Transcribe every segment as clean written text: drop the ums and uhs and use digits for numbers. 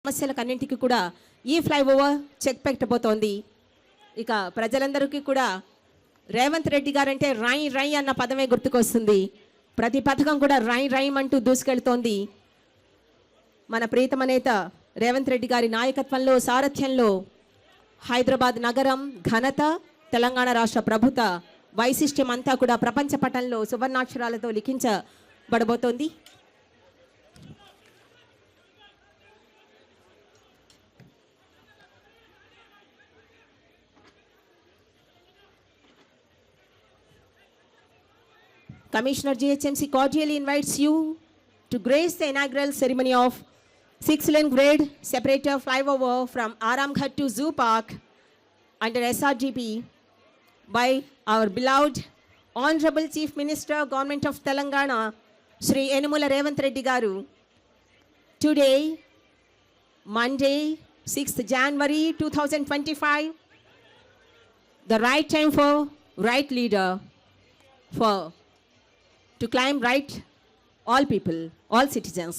సమస్యలకన్నింటికి కూడా ఈ flyover check పెట్టబోతోంది. ఇక ప్రజలందరికీ కూడా రేవంత్ రెడ్డి గారంటే రై రై అన్న పదమే గుర్తుకొస్తుంది. ప్రతి పథకం కూడా రై రైమంటూ దూసుకెళ్తోంది. మన ప్రీతమ నేత రేవంత్ రెడ్డి గారి నాయకత్వంలో, సారథ్యంలో హైదరాబాద్ నగరం ఘనత, తెలంగాణ రాష్ట్ర ప్రభుత్వ వైశిష్ట్యం అంతా కూడా ప్రపంచ పటంలో సువర్ణాక్షరాలతో లిఖించబడబోతోంది. Commissioner GHMC cordially invites you to grace the inaugural ceremony of 6-lane grade separator flyover from Aramghat to Zoo Park under SRGP by our beloved Honorable Chief Minister, Government of Telangana, Shri Yenumala Revanth Reddy Garu. Today, Monday, 6th January 2025, the right time for right leader to claim right all people, all citizens.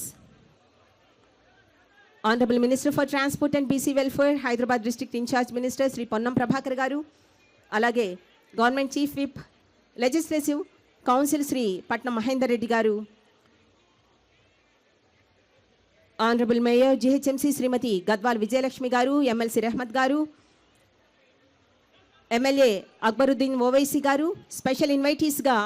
Honorable Minister for Transport and BC Welfare, Hyderabad District Incharge Minister Sri Ponnam Prabhakar Garu, alage Government Chief Whip, Legislative Council Sri Patnam Mahendra Reddy Garu, Honorable Mayor GHMC Srimati Gadwal Vijayalakshmi Garu, MLC Rahmat Garu, MLA Akbaruddin Owaisi Garu, special invitees ga